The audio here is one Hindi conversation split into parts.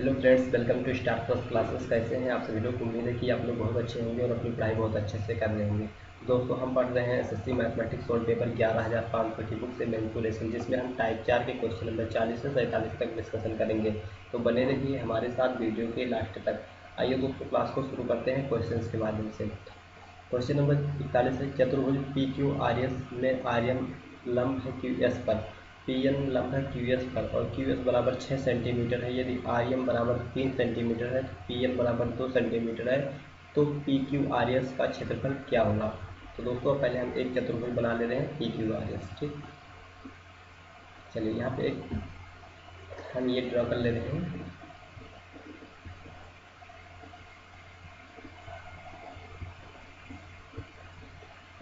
Hello friends, welcome to star plus classes. कैसे हैं आप सभी लोग? उम्मीद है कि आप लोग बहुत अच्छे होंगे और अपनी पढ़ाई बहुत अच्छे से कर रहे होंगे। दोस्तों, हम पढ़ रहे हैं एसएससी मैथमेटिक्स और पेपर 11,500 की बुक से मैनिपुलेशन, जिसमें हम टाइप 4 के क्वेश्चन नंबर 40 से 47 तक डिस्कशन करेंगे। तो बने रहिए हमारे साथ वीडियो के लास्ट तक। आइए दोस्तों, क्लास को शुरू करते हैं क्वेश्चन के माध्यम से। क्वेश्चन नंबर 41 है, चतुर्भुज पी क्यू आर एस में आर्यन लंब है क्यू एस पर, पी एन लंब है क्यू एस पर और क्यू एस बराबर 6 सेंटीमीटर है। यदि आर एम बराबर 3 सेंटीमीटर है, पी एन बराबर 2 सेंटीमीटर है, तो पी क्यू आर एस का क्षेत्रफल क्या होगा? तो दोस्तों, पहले हम एक चतुर्भुज बना ले रहे हैं पी क्यू आर एस। ठीक, चलिए यहाँ पे एक हम ये ड्रॉ कर ले रहे हैं।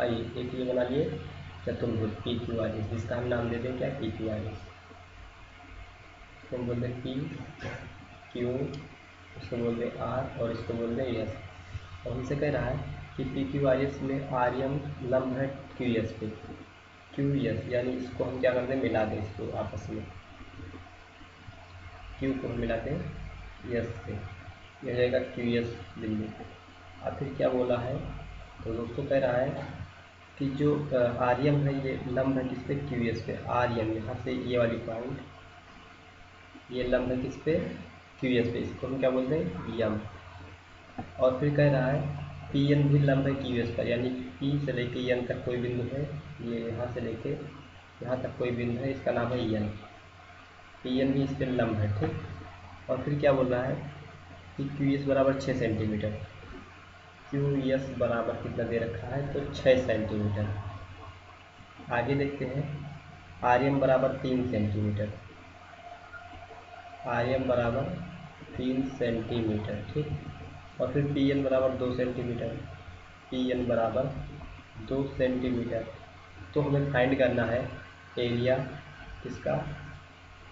आइए एक ये बना लिए चतुर्भुज पी क्यू आर एस, जिसका हम नाम दे दें क्या, पी क्यू आर एस। हम बोल दें पी क्यू, इसको बोल दें आर और इसको बोल दें एस। और हमसे कह रहा है कि पी क्यू आर एस में आर एम लंब है क्यू एस पे, क्यू एस, यानी इसको हम क्या करते हैं, मिला दें इसको आपस में, क्यू को हम मिलाते हैं एस से, यह रहेगा क्यू एस बिंदु। और फिर क्या बोला है, तो दोस्तों कह रहा है कि जो आर एम है ये लंब है किस पे, क्यू एस पे। आर एम यहाँ से ये वाली पॉइंट, ये लंब है किस पे, क्यू एस पे, इसको हम क्या बोलते हैं, यम। और फिर कह रहा है पी एन भी लंब है क्यू एस पर, यानी पी से लेके एन तक कोई बिंदु है, ये यहाँ से लेके यहाँ तक कोई बिंदु है, इसका नाम है एन। पी एन भी इस पर लंब है। ठीक, और फिर क्या बोल रहा है कि क्यू एस बराबर 6 सेंटीमीटर। क्यू एस बराबर कितना दे रखा है, तो 6 सेंटीमीटर। आगे देखते हैं, आर एम बराबर 3 सेंटीमीटर, आर एम बराबर 3 सेंटीमीटर। ठीक, और फिर पी एन बराबर 2 सेंटीमीटर, पी एन बराबर 2 सेंटीमीटर। तो हमें फाइंड करना है एरिया, किसका,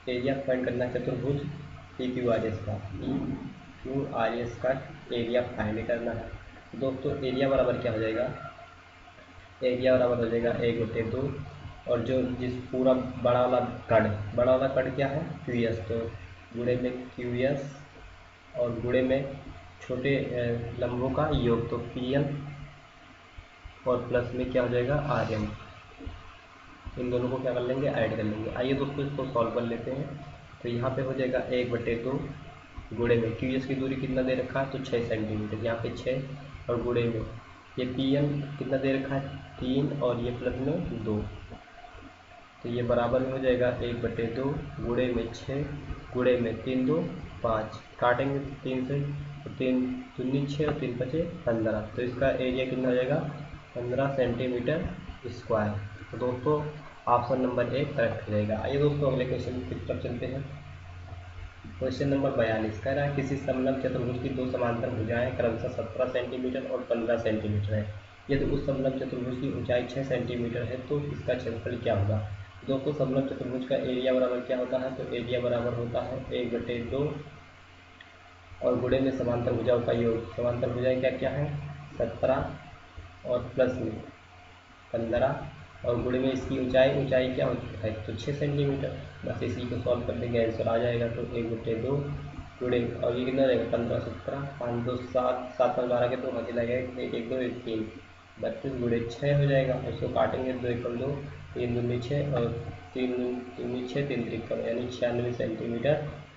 एरिया फाइंड करना है चतुर्भुज पी क्यू आर एस का, पी क्यू आर एस का एरिया फाइंड करना है। दोस्तों, एरिया बराबर क्या हो जाएगा, एरिया बराबर हो जाएगा 1/2, और जो जिस पूरा बड़ा वाला कण क्या है, क्यू एस, तो गुणे में क्यू एस और गुणे में छोटे लंबों का योग, तो पी एन और प्लस में क्या हो जाएगा, आर एम। इन दोनों को क्या कर लेंगे, ऐड कर लेंगे। आइए दोस्तों, इसको सॉल्व कर लेते हैं। तो यहाँ पे हो जाएगा 1/2 गुणे में क्यू एस की दूरी कितना दे रखा है, तो 6 सेंटीमीटर, यहाँ पे 6 और गुणे में ये पी एन कितना दे रखा है, 3 और ये प्लस में 2, तो ये बराबर में हो जाएगा 1/2 गुणे में 6 गुणे में 3 2 5, काटेंगे 3 से, तो 3 दूनी 6 और 3 5 15, तो इसका एरिया कितना हो जाएगा, 15 सेंटीमीटर स्क्वायर। तो दोस्तों, ऑप्शन नंबर 1 करेक्ट हो जाएगा। आइए दोस्तों, अगले क्वेश्चन की तरफ चलते हैं। क्वेश्चन नंबर 42 कह रहा है किसी समलंब चतुर्भुज की दो समांतर भुजाएं क्रमशः 17 सेंटीमीटर और 15 सेंटीमीटर है। यदि उस समलंब चतुर्भुज की ऊंचाई 6 सेंटीमीटर है तो इसका क्षेत्रफल क्या होगा? दोस्तों, समलंब चतुर्भुज का एरिया बराबर क्या होता है, तो एरिया बराबर होता है 1/2 और गुणे में समांतर भुजाओं का योग। समांतर भुजाएं क्या क्या है, 17 और प्लस में 15, और गुणे में इसकी ऊंचाई क्या होती है, तो 6 सेंटीमीटर। बस इसी को सॉल्व कर देंगे, आंसर आ जाएगा। तो 1/2 गुणे, और ये कितना रहेगा, 15 17 5 2 7 7 5 12 के 2 हाथी लगेगा, 1 1 2 1 3 32 गुणे 6 हो जाएगा। उसको काटेंगे, 2 1 2 3 दूनी 6 और 3 दूनी 6 3 3 यानी 96 सेंटीमीटर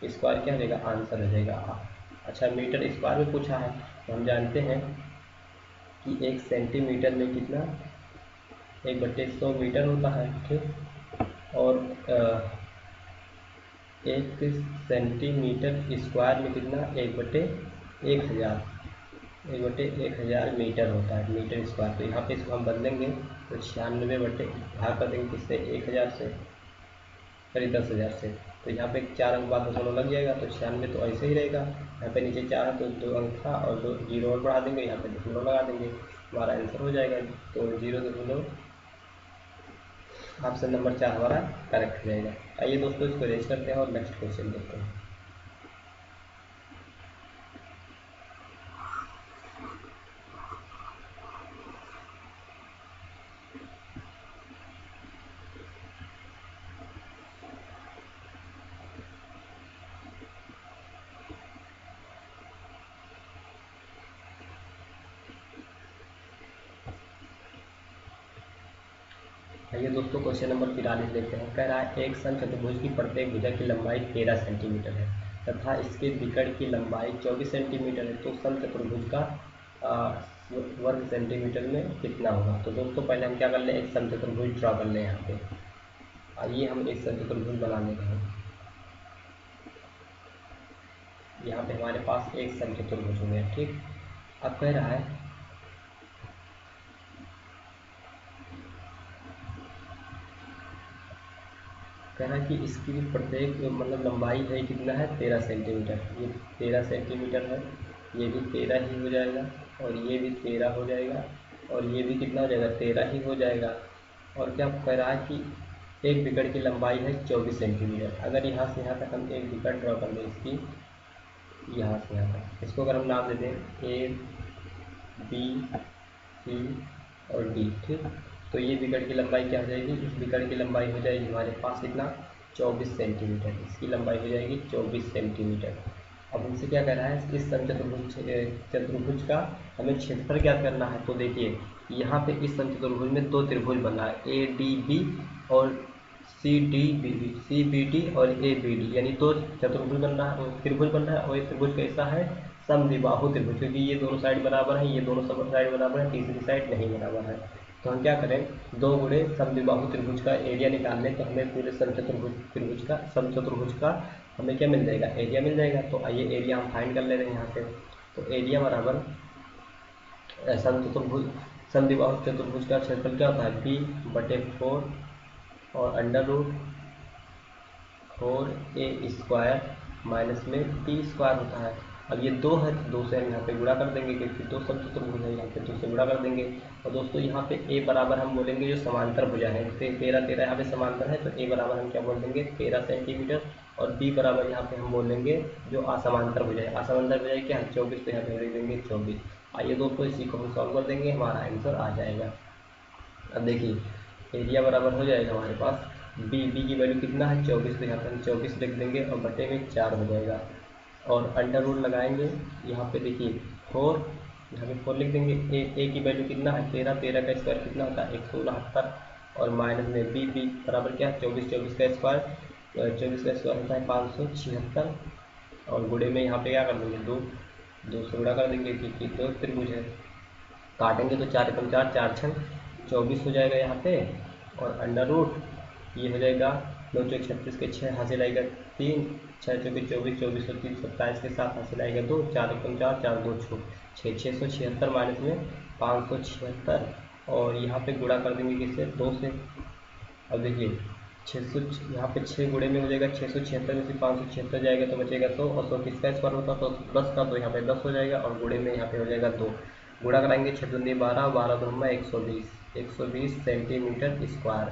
स्क्वायर क्या हो जाएगा, आंसर हो जाएगा। अच्छा, मीटर स्क्वायर में पूछा है, तो हम जानते हैं कि 1 सेंटीमीटर में कितना, 1/100 मीटर होता है। ठीक, और 1 सेंटीमीटर स्क्वायर में कितना, 1/1000, 1/1000 मीटर होता है, मीटर स्क्वायर। तो यहाँ पे इसको हम बदलेंगे, तो 96 बटे भाग कर देंगे किससे, 1000 से, सॉरी 10,000 से। तो यहाँ पे 4 अंक बाद दशमलव लग जाएगा, तो 96 तो ऐसे ही रहेगा। यहाँ पे नीचे 4 है तो 2 अंक था और 2 जीरो और बढ़ा देंगे, यहाँ पे दशमलव लगा देंगे, हमारा आंसर हो जाएगा। तो 0.0, ऑप्शन नंबर 4 हमारा करेक्ट हो जाएगा। आइए दोस्तों, इसको रेज करते हैं और नेक्स्ट क्वेश्चन देखते हैं। आइए दोस्तों क्वेश्चन नंबर 43 देखते हैं। कह रहा है एक समचतुर्भुज की प्रत्येक भुजा की लंबाई 13 सेंटीमीटर है तथा इसके विकर्ण की लंबाई 24 सेंटीमीटर है, तो समचतुर्भुज का वर्ग सेंटीमीटर में कितना होगा। तो दोस्तों पहले हम क्या कर लें, एक समचतुर्भुज ड्रॉ कर लें। यहाँ पे आइए हम एक समचतुर्भुज बना लेते हैं। यहाँ पे हमारे पास एक समचतुर्भुज हो गया, ठीक। अब कह रहा है कि इसकी भी प्रत्येक मतलब लंबाई है कितना है, 13 सेंटीमीटर। ये 13 सेंटीमीटर है, ये भी 13 ही हो जाएगा, और ये भी 13 हो जाएगा, और ये भी कितना हो जाएगा, 13 ही हो जाएगा। और क्या कह रहा है कि एक विकर्ण की लंबाई है 24 सेंटीमीटर। अगर यहाँ से यहाँ तक हम एक विकर्ण ड्रॉ कर दें इसकी, यहाँ से यहाँ तक, इसको अगर हम नाम दे दें ए बी सी और डी, ठीक। तो ये विकर्ण की लंबाई क्या हो जाएगी, इस विकर्ण की लंबाई हो जाएगी हमारे पास कितना, 24 सेंटीमीटर। इसकी लंबाई हो जाएगी 24 सेंटीमीटर। अब हमसे क्या कह रहा है, इस चतुर्भुज का हमें क्षेत्रफल ज्ञात करना है। तो देखिए यहाँ पे इस समचतुर्भुज में दो त्रिभुज बना है, ए डी बी और C D B, C B D और ए बी डी, यानी दो चतुर्भुज बन रहा है, त्रिभुज बन रहा है। और ये त्रिभुज कैसा है, समद्विबाहु त्रिभुज, क्योंकि ये दोनों साइड बराबर है, ये दोनों सब साइड बराबर है, तीसरी साइड नहीं बराबर है। तो हम क्या करें, दो गुणे समद्विबाहु त्रिभुज का एरिया निकाल लें, तो हमें पूरे समचतुर्भुज का हमें क्या मिल जाएगा, एरिया मिल जाएगा। तो आइए एरिया हम फाइंड कर ले रहे हैं यहाँ से। तो एरिया बराबर समचतुर्भुज समद्विबाहु चतुर्भुज का क्षेत्रफल क्या होता है, b/4 और अंडर रूट 4a² माइनस में t² होता है। अब ये दो है, तो दो से हम यहाँ पे गुणा कर देंगे, क्योंकि दो समचतुर्भुज है, यहाँ पे दो से गुणा कर देंगे। और दोस्तों यहाँ पे a बराबर हम बोलेंगे जो समांतर भुजा है, 13 यहाँ पे समांतर है, तो a बराबर हम क्या बोल देंगे, 13 सेंटीमीटर। और b बराबर यहाँ पे हम बोल देंगे जो असमांतर भुजा है, असमांतर भुजा क्या है 24, तो यहाँ पे लिख देंगे 24। आइए दोस्तों इसी को हम सॉल्व कर देंगे, हमारा आंसर आ जाएगा। अब देखिए एरिया बराबर हो जाएगा हमारे पास बी की वैल्यू कितना है 24, तो यहाँ पर हम 24 लिख देंगे और बटे में 4 हो जाएगा। और अंडर रूट लगाएंगे, यहाँ पे देखिए 4, यहाँ पे 4 लिख देंगे। ए की वैल्यू कितना है 13 का स्क्वायर कितना होता है 169, और माइनस में बी बराबर क्या है 24 का स्क्वायर 24 का स्क्वायर होता है 576, और गुणे में यहाँ पे क्या कर देंगे 2 से गुणा कर देंगे, क्योंकि दो त्रिभुज है। काटेंगे तो 4 एकम 4, 4 छंग 24 हो जाएगा यहाँ पे, और अंडर रूट ये हो जाएगा 9 चौक 36 के 6 हासिल आएगा 3, 6 चौके 24, 24 और 3 27 के साथ हासिल आएगा 2, 4 एकम 4, 4 2 6, 676 माइनस में 576, और यहाँ पे गुणा कर देंगे किससे 2 से। अब देखिए 600 यहाँ पे 6 गुणे में हो जाएगा 676 में से 576 जाएगा तो बचेगा 100, और 100 किसका स्क्वायर होता है तो 10 का, तो यहाँ पे 10 हो जाएगा, और गुणे में यहाँ पे हो जाएगा 2। गुणा कराएंगे 6 दूनी 12, 12 दूनी 120 सेंटीमीटर स्क्वायर।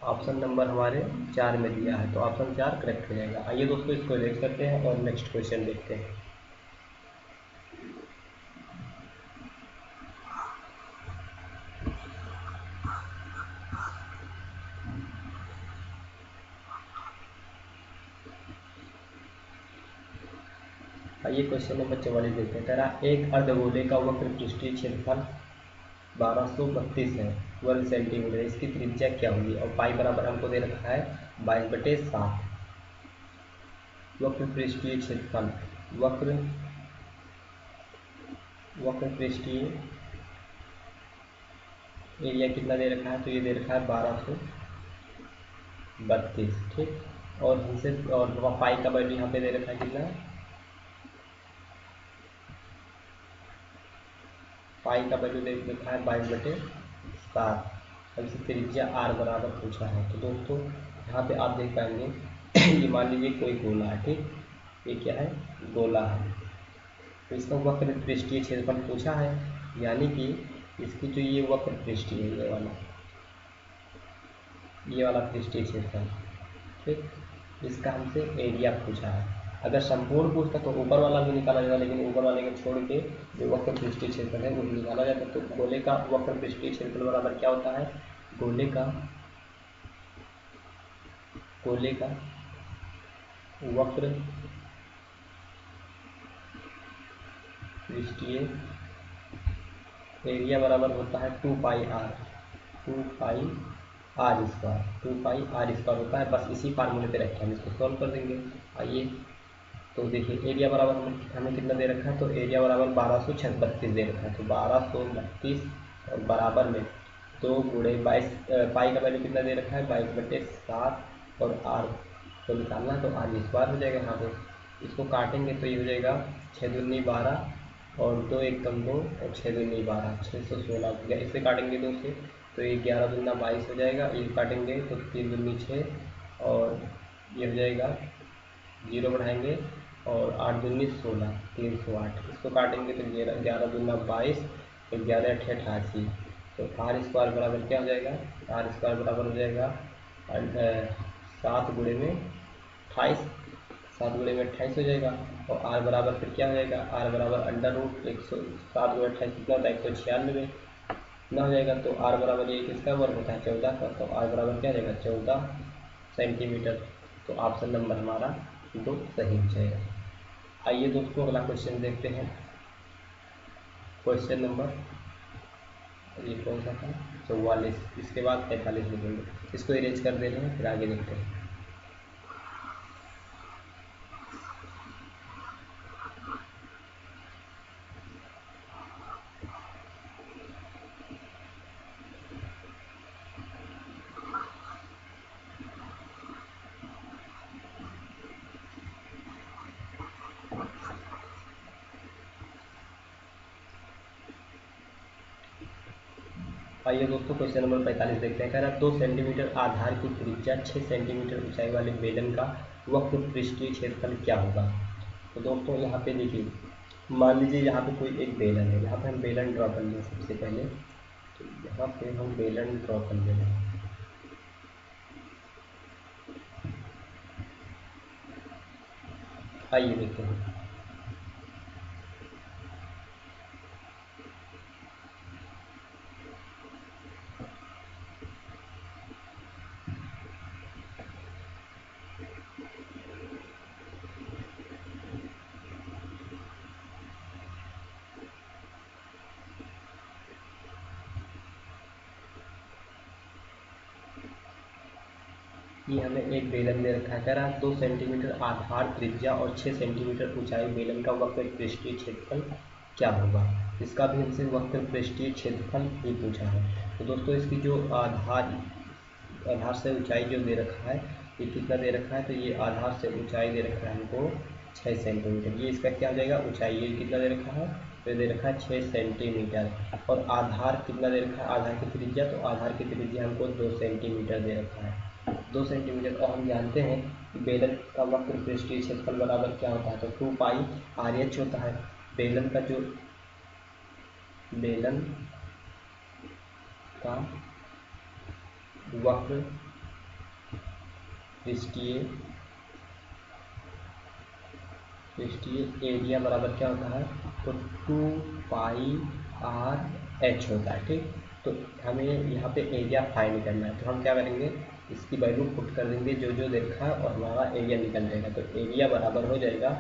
ऑप्शन नंबर हमारे 4 में दिया है, तो ऑप्शन 4 करेक्ट हो जाएगा। आइए दोस्तों इसको देख सकते हैं और नेक्स्ट क्वेश्चन देखते हैं। आइए क्वेश्चन नंबर 44 देखते हैं। तेरा एक अर्धगोले का वक्र पृष्ठीय क्षेत्रफल 1232 है वर्ग सेंटीमीटर, इसकी त्रिज्या क्या होगी। और पाई बराबर हमको दे रखा है 22/7। वक्र पृष्ठीय क्षेत्रफल, वक्र पृष्ठीय एरिया कितना दे रखा है, तो ये दे रखा है 1232, ठीक। और हमसे और पाई का वैल्यू यहाँ पे दे रखा है कितना, पाई का वैल्यू दे रखा है 22/7। हमसे त्रिज्या r बराबर पूछा है। तो दोस्तों यहाँ पे आप देख पाएंगे ये मान लीजिए कोई गोला है, ठीक। ये क्या है, गोला है, तो इसका वक्र पृष्ठीय क्षेत्रफल पूछा है, यानी कि इसकी जो ये वक्र पृष्ठीय है, ये वाला पृष्ठीय क्षेत्रफल, ठीक, इसका हमसे एरिया पूछा है। अगर संपूर्ण पूछता तो ऊपर वाला भी निकाला जाता, लेकिन ऊपर वाले को छोड़ के जो वक्र पृष्ठीय क्षेत्रफल है वो निकाला जाता। तो गोले का वक्र पृष्ठीय क्षेत्रफल बराबर क्या होता है, गोले का वक्र पृष्ठीय एरिया बराबर होता है 2πr आर स्क्वायर, 2πr² होता है। बस इसी फार्मूले पे रख के हम इसको सॉल्व कर देंगे। आइए, तो देखिए एरिया बराबर हमें कितना दे रखा है, तो एरिया बराबर 1232 दे रखा है। तो 1232 और बराबर में 2 गुणे 22, पाई का वैल्यू कितना दे रखा है 22/7 और आर को निकालना, तो आर स्क्वायर हो जाएगा। यहाँ पे इसको काटेंगे तो ये हो जाएगा 6 दूनी 12 और 2 एकम 2 और 6 दूनी 12, 616 हो गया। इसे काटेंगे 2 से तो ये 11 दूना 22 हो जाएगा। ये काटेंगे तो 3 दूनी 6 और ये हो जाएगा, 0 बढ़ाएंगे और 8 दूनी 16, 308। इसको काटेंगे तो 11 दूना 22 तो 11 8 88। तो आर स्क्वायर बराबर क्या हो जाएगा, आर स्क्वायर बराबर हो जाएगा 7 गुणे में 28, 7 गुणे में 28 हो जाएगा। और आर बराबर फिर क्या हो जाएगा, आर बराबर √ 7 गुणे 28 कितना होता है 196 ना हो जाएगा। तो आर बराबर ये किसका वर्ग होता है 14 का, तो आर बराबर क्या हो जाएगा 14 सेंटीमीटर। तो ऑप्शन नंबर हमारा 2 सही हो जाएगा। आइए दोस्तों अगला क्वेश्चन देखते हैं। क्वेश्चन नंबर ये कौन सा था 44, इसके बाद 45 लिखेंगे। इसको इरेज कर दे रहे हैं, फिर आगे देखते हैं। आइए दोस्तों क्वेश्चन नंबर 45 देखते हैं। कह रहा है 2 सेंटीमीटर आधार की त्रिज्या 6 सेंटीमीटर ऊंचाई वाले बेलन का वक्र पृष्ठीय क्षेत्रफल क्या होगा। तो दोस्तों यहाँ पे देखिए, मान लीजिए यहाँ पे कोई एक बेलन है। यहाँ पे हम बेलन ड्रॉ कर लें सबसे पहले। तो यहाँ पे हम बेलन ड्रॉ कर ले रहे हैं। आइए देखते हैं। ये हमें एक बेलन दे रखा है। कह रहा है 2 सेंटीमीटर आधार त्रिज्या और 6 सेंटीमीटर ऊंचाई बेलन का वक्र पृष्ठीय क्षेत्रफल क्या होगा। इसका भी हमसे वक्र पृष्ठीय क्षेत्रफल ही पूछा है। तो दोस्तों इसकी जो आधार से ऊंचाई जो दे रखा है, ये कितना दे रखा है, तो ये आधार से ऊंचाई दे रखा है हमको 6 सेंटीमीटर। ये इसका क्या हो जाएगा ऊंचाई, ये कितना दे रखा है, तो दे रखा है 6 सेंटीमीटर। और आधार कितना दे रखा है, आधार की त्रिज्या, तो आधार की त्रिज्या हमको 2 सेंटीमीटर दे रखा है, 2 सेंटीमीटर। और हम जानते हैं कि बेलन का वक्र पृष्ठीय क्षेत्रफल बराबर क्या होता है, तो 2πr/h होता है। बेलन का जो बेलन का वक्र पृष्ठीय एरिया बराबर क्या होता है, तो 2πr/h होता है। ठीक, तो हमें यहाँ पे एरिया फाइंड करना है। तो हम क्या करेंगे, इसकी वैल्यू पुट कर देंगे जो जो देखा है और हमारा एरिया निकल जाएगा। तो एरिया बराबर हो जाएगा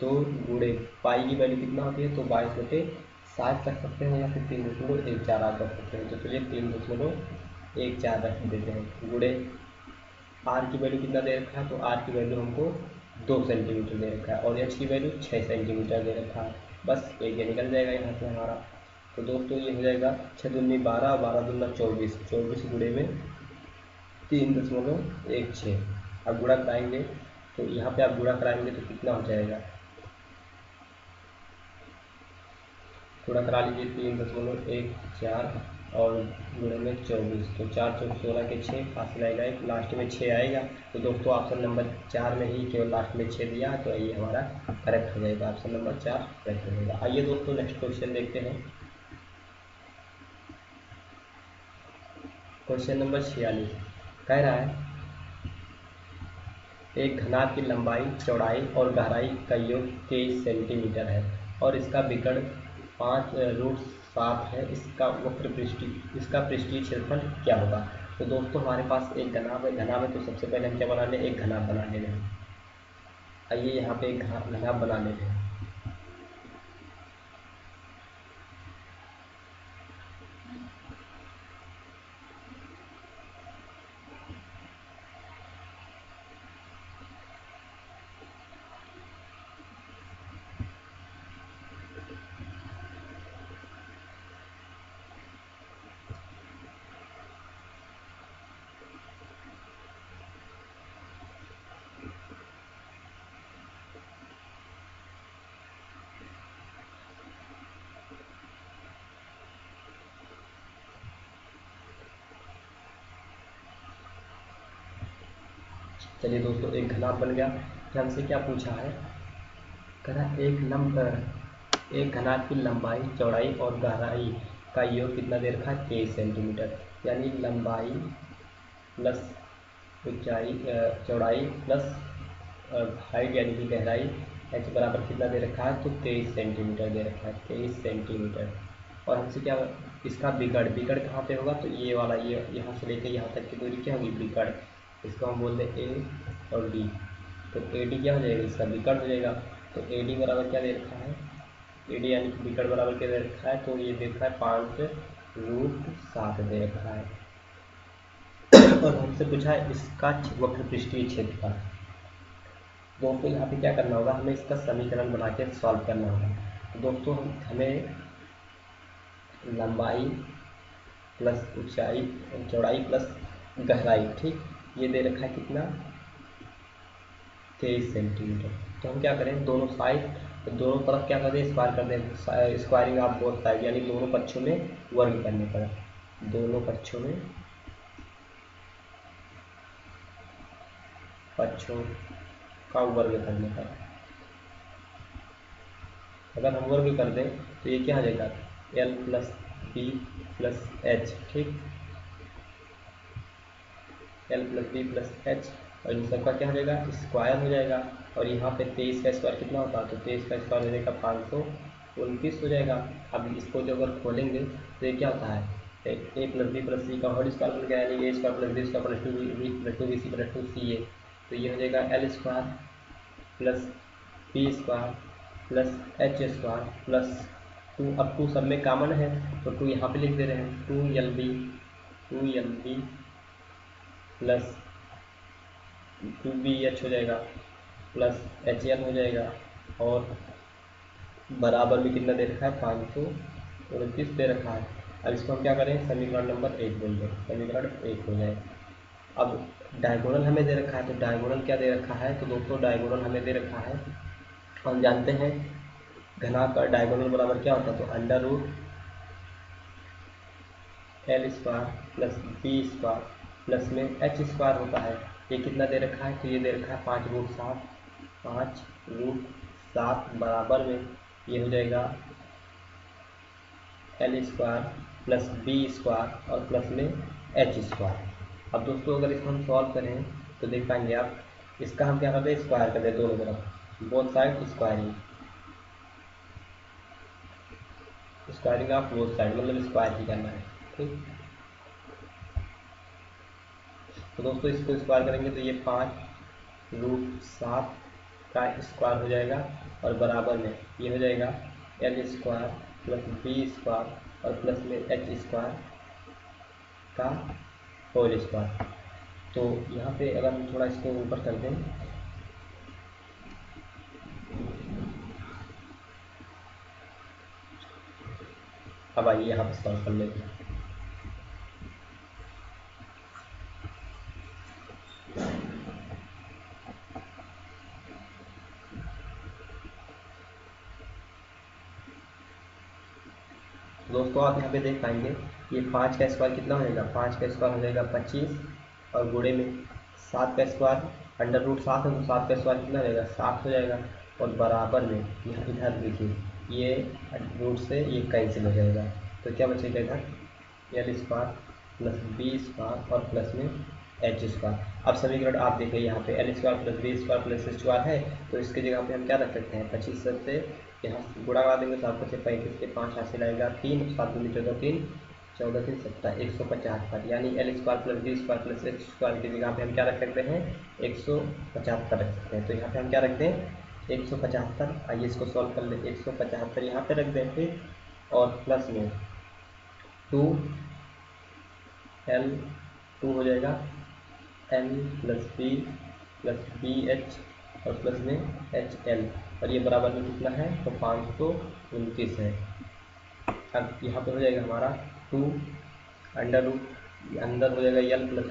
2 गुणे पाई की वैल्यू कितना होती है, तो 22/7 रख सकते हैं या फिर 3.14 आप रख सकते हैं। तो चलिए 3.14 रख देते हैं, गुणे आर की वैल्यू कितना दे रखा है, तो आर की वैल्यू हमको 2 सेंटीमीटर दे रखा है और एच की वैल्यू 6 सेंटीमीटर दे रखा है। बस एरिया निकल जाएगा यहाँ से हमारा। तो दोस्तों ये हो जाएगा 6 दूनी 12, 12 दूना 24, 24 गुणे में 3.16। अब गुणा कराएंगे तो यहाँ पे आप गुणा कराएंगे तो कितना हो जाएगा, गुणा करा लीजिए 3.14 और गुणे में 24, तो 4 चौक 16 के 6, फासला आएगा एक, लास्ट में 6 आएगा। तो दोस्तों ऑप्शन नंबर 4 में ही केवल लास्ट में 6 दिया, तो ये हमारा करेक्ट हो जाएगा, ऑप्शन नंबर 4 करेक्ट हो जाएगा। आइए दोस्तों नेक्स्ट क्वेश्चन देखते हैं। क्वेश्चन नंबर 46 कह रहा है एक घनाभ की लंबाई, चौड़ाई और गहराई का योग 23 सेंटीमीटर है और इसका विकर्ण 5√7 है। इसका पृष्ठीय क्षेत्रफल क्या होगा। तो दोस्तों हमारे पास एक घनाभ है, तो सबसे पहले हम क्या बना लें, एक घनाभ बना ले रहे हैं। आइए यहाँ पे एक घनाभ बना ले रहे हैं। चलिए दोस्तों, एक घनाभ बन गया। फिर हमसे क्या पूछा है, कह रहा एक घनाभ की लंबाई, चौड़ाई और गहराई का योग कितना दे रखा है, 23 सेंटीमीटर। यानी लंबाई प्लस ऊंचाई, चौड़ाई प्लस हाइट यानी कि गहराई, h बराबर कितना दे रखा है, तो 23 सेंटीमीटर दे रखा है, 23 सेंटीमीटर। और हमसे क्या, इसका विकर्ण कहाँ पे होगा, तो ये वाला, ये यहाँ से लेकर यहाँ तक की दूरी क्या होगी, विकर्ण। इसको हम बोल दें ए और डी, तो ए डी क्या हो जाएगा, इसका विकर्ण हो जाएगा। तो ए डी बराबर क्या दे रखा है, ए डी यानी कि विकर्ण बराबर क्या दे रखा है, तो ये दे रखा है 5√7 दे रखा है। और हमसे पूछा है इसका वक्र पृष्ठीय क्षेत्रफल। दोस्तों यहाँ पे क्या करना होगा, हमें इसका समीकरण बना के सॉल्व करना होगा। तो दोस्तों हमें लंबाई प्लस ऊंचाई, चौड़ाई प्लस गहराई, ठीक, ये दे रखा है कितना, 23 सेंटीमीटर। तो हम क्या करें, दोनों साइड, तो दोनों तरफ क्या कर दें, स्क्वायर कर दें, स्क्वायरिंग ऑफ बोथ साइड, यानी दोनों पक्षों में वर्ग करने पर, दोनों पक्षों का वर्ग करने पर, अगर हम वर्ग कर दें तो ये क्या आ जाएगा, L plus B plus H, ठीक, L plus B plus H, और इन सबका क्या हो जाएगा, स्क्वायर हो जाएगा। और यहाँ पे 23 का स्क्वायर कितना होता है, तो 23 का स्क्वायर हो जाएगा 529 हो जाएगा। अब इसको जो अगर खोलेंगे तो ये क्या होता है, A plus B plus C का होल स्क्वायर बन गया, यानी A square plus B square plus 2बी प्लस 2बी सी प्लस 2सी ए। तो ये हो जाएगा L square plus B square plus H square plus 2, अब 2 सब में कॉमन है तो 2 यहाँ पे लिख दे रहे हैं, 2 एल बी प्लस 2bh हो जाएगा प्लस HL हो जाएगा, और बराबर में कितना दे रखा है, 529 दे रखा है। अब इसको हम क्या करें, समीकरण नंबर 1 बोल दें, समीकरण 1 हो जाए। अब डायगोनल हमें दे रखा है, तो डायगोनल क्या दे रखा है, तो दोस्तों डायगोनल हमें दे रखा है, हम जानते हैं घनाभ का डायगोनल बराबर क्या होता है, तो √L square plus B square plus में एच स्क्वायर होता है। ये कितना दे रखा है, तो ये दे रखा है 5√7 बराबर में ये हो जाएगा L square plus B square और प्लस में एच स्क्वायर। अब दोस्तों अगर इसको हम सॉल्व करें तो देख पाएंगे आप, इसका हम क्या करते हैं, स्क्वायर कर दें दोनों तरफ, both side squaring of both side, मतलब स्क्वायर ही करना है, ठीक। तो दोस्तों इसको स्क्वायर करेंगे तो ये 5√7 का स्क्वायर हो जाएगा, और बराबर में ये हो जाएगा L square plus B square और प्लस में एच स्क्वायर का होल स्क्वायर। तो यहाँ पे अगर हम थोड़ा इसको ऊपर कर दें, अब आइए यहाँ पे सॉल्व कर लेते हैं। दोस्तों आप यहाँ पे देख पाएंगे ये 5 का स्क्वायर कितना हो जाएगा, 5 का स्क्वायर हो जाएगा 25, और गुणे में 7 का स्क्वायर √7 है, तो 7 का स्क्वायर कितना हो जाएगा, 7 हो जाएगा, और बराबर में यहाँ इधर देखिए ये रूट से ये कैंसिल हो जाएगा, तो क्या बचेगा इधर L square plus B square और प्लस में एच स्क्वायर। अब समीकरण आप देखिए यहाँ पे L square plus B square plus H square है, तो इसकी जगह पे हम क्या रख सकते हैं, 25 से यहाँ गुणा करा देंगे तो आपको 35 के 5 हासिल आएगा 3, 7 दूनी 14, 3 14 3 70, 175, यानी L square plus B square plus H square की जगह पे हम क्या रख सकते हैं, 175 रख सकते हैं। तो यहाँ पे हम क्या रख दें, 175। आइए इसको सॉल्व कर लें, 175 यहाँ पे रख दें फिर, और प्लस में 2 हो जाएगा एल प्लस बी एच और प्लस में एच एल, और ये बराबर में कितना है, तो 529 है। अब यहाँ पे हो जाएगा हमारा 2 अंदर हो जाएगा L plus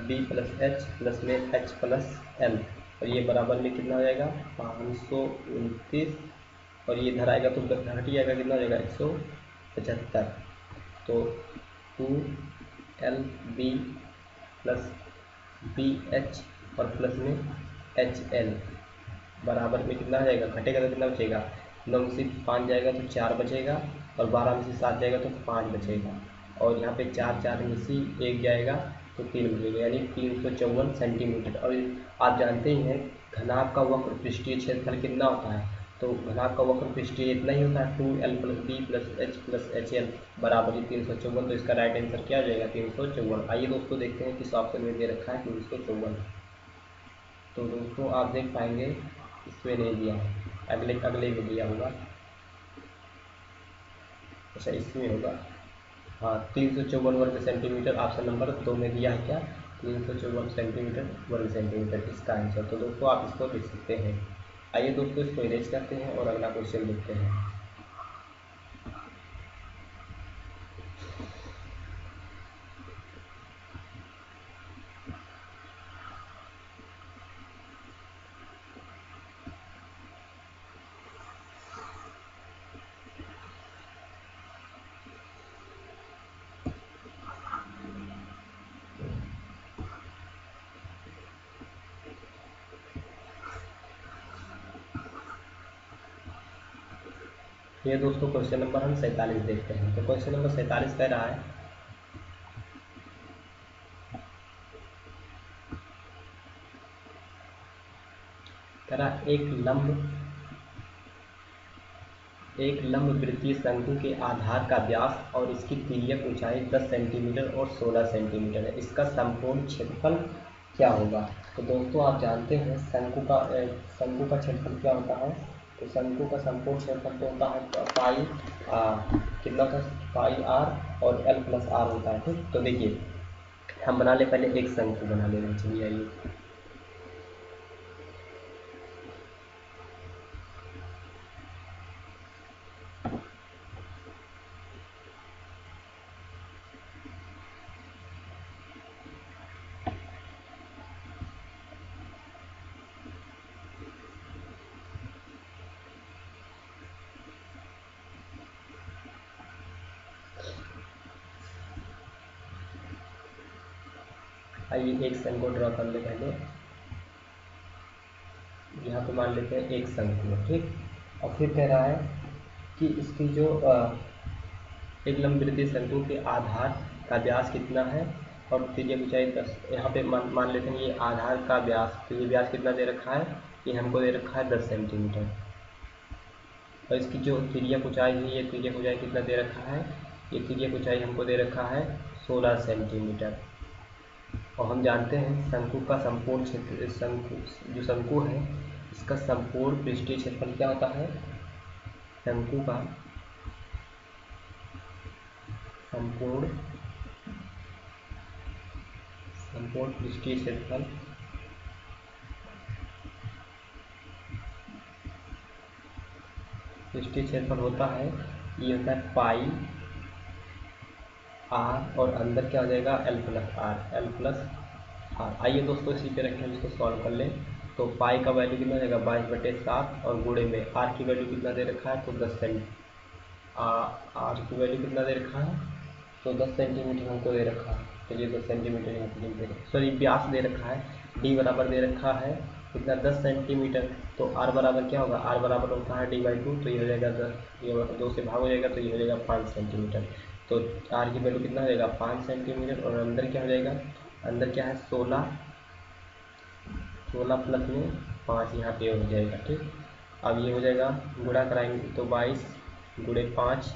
B plus H plus में एच प्लस एल, और ये बराबर में कितना हो जाएगा, 529, और ये इधर आएगा तो घट ही आएगा, कितना हो जाएगा 175। तो 2 L B plus B H और प्लस में HL बराबर में कितना आ जाएगा, घटेगा तो कितना बचेगा, 9 में से 5 जाएगा तो 4 बचेगा, और 12 में से 7 जाएगा तो 5 बचेगा, और यहाँ पे 4 में से 1 जाएगा तो 3 बचेगा, यानी 354 सेंटीमीटर। और आप जानते ही हैं घनाभ का वक्र पृष्ठीय क्षेत्रफल कितना होता है, तो घनाभ का वक्र पृष्ठीय इतना ही होता है 2L + B + H + HL बराबर 354। तो इसका राइट आंसर क्या हो जाएगा, 354। आइए दोस्तों देखते हैं किस ऑप्शन में दे रखा है 354। तो दोस्तों आप देख पाएंगे इसमें नहीं दिया है, अगले में दिया होगा, अच्छा इसमें होगा, हाँ 354 वर्ग सेंटीमीटर ऑप्शन नंबर 2 में दिया है क्या, 354 सेंटीमीटर वर्ग सेंटीमीटर इसका आंसर। तो दोस्तों आप इसको लिख सकते हैं। आइए दोस्तों इसको इरेज करते हैं और अगला क्वेश्चन देखते हैं। ये दोस्तों क्वेश्चन नंबर हम 47 देखते हैं। तो क्वेश्चन नंबर 47 कह रहा है एक लंब वृत्तीय शंकु के आधार का व्यास और इसकी तिर्यक ऊंचाई 10 सेंटीमीटर और 16 सेंटीमीटर है, इसका संपूर्ण क्षेत्रफल क्या होगा। तो दोस्तों आप जानते हैं शंकु का क्षेत्रफल क्या होता है, तो शंकु का संपूर्ण क्षेत्रफल तो होता है पाई कितना था, पाई r और L + r होता है। ठीक, तो देखिए हम बना ले, पहले एक शंकु बना लेना चाहिए। आइए एक शंकु ड्रॉ कर ले पहले, यहाँ पे मान लेते हैं एक शंकु है। ठीक, और फिर कह रहा है कि इसकी जो एक लंब वृत्तीय शंकु के आधार का व्यास कितना है और तिर्यक ऊंचाई 10, यहाँ पे मान लेते हैं ये आधार का व्यास, तो ये व्यास कितना दे रखा है, ये हमको दे रखा है 10 सेंटीमीटर, और इसकी जो तिर्यक ऊंचाई है, ये तिर्यक ऊंचाई कितना दे रखा है, ये तिर्यक ऊंचाई हमको दे रखा है 16 सेंटीमीटर। और हम जानते हैं शंकु का संपूर्ण क्षेत्र, जो शंकु है इसका संपूर्ण पृष्ठीय क्षेत्रफल क्या होता है, शंकु का संपूर्ण पृष्ठीय क्षेत्रफल होता है, ये होता है पाई r और अंदर क्या हो जाएगा L + r। आइए दोस्तों इसी पे रखें, इसको सॉल्व कर लें। तो पाई का वैल्यू कितना हो जाएगा 22/7 और गुणे में r की वैल्यू कितना दे रखा है, तो 10 r की वैल्यू कितना दे रखा है, तो 10 सेंटीमीटर हमको दे रखा है। चलिए 10 सेंटीमीटर यहाँ पे लिख दे रखा, सॉरी व्यास दे रखा है, d बराबर दे रखा है कितना 10 सेंटीमीटर, तो r बराबर क्या होगा, r बराबर होता है d/2, तो ये हो जाएगा 10, ये 2 से भाग हो जाएगा तो ये हो जाएगा 5 सेंटीमीटर। तो r की वैल्यू कितना हो जाएगा 5 सेंटीमीटर, और अंदर क्या हो जाएगा, अंदर क्या है 16 प्लस में 5 यहाँ पे हो जाएगा। ठीक, अब ये हो जाएगा गुणा कराएंगे तो 22 गुणे 5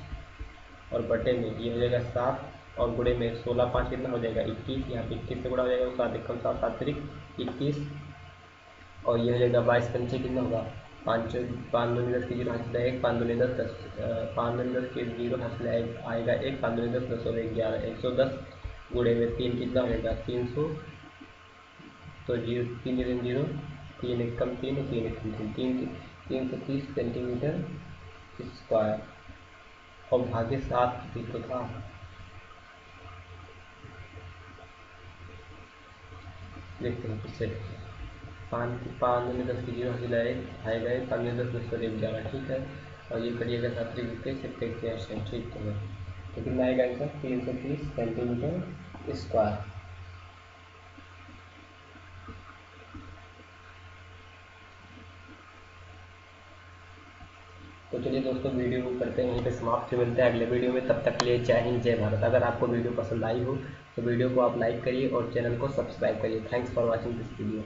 और बटे में ये हो जाएगा 7 और गुणे में 16 5 कितना हो जाएगा 21, यहाँ पे 21 से गुणा हो जाएगा तो 7 एकम 7 7 तिरिक 21, और ये हो जाएगा 22 पंचे कितना होगा 5 5 दूनी 10 की 0 हासिल है 1, 5 दूनी 10 10 5 दूनी 10 की 0 हासिल आएगा 1, 5 दूनी 10 10 और 11 110 गुणे में 3 कितना हो जाएगा 300, तो 0 3 0 3 एकम 3 और 3 एकम 3 330 सेंटीमीटर स्क्वायर, और भागे 7 भी तो था, देखते हैं फिर से 5 दूनी 10 की 0 हासिल आएगा 1, 5 दूनी 10 10 और 11। ठीक है, और ये करिएगा 7 3 कह सकते हैं, ठीक है। तो कितना आएगा आंसर 330 सेंटीमीटर स्क्वायर। तो चलिए दोस्तों, वीडियो को करते हैं यहीं पे समाप्त। फिर मिलते हैं अगले वीडियो में। तब तक के लिए जय हिंद, जय भारत। अगर आपको वीडियो पसंद आई हो तो वीडियो को आप लाइक करिए और चैनल को सब्सक्राइब करिए। Thanks for watching this video.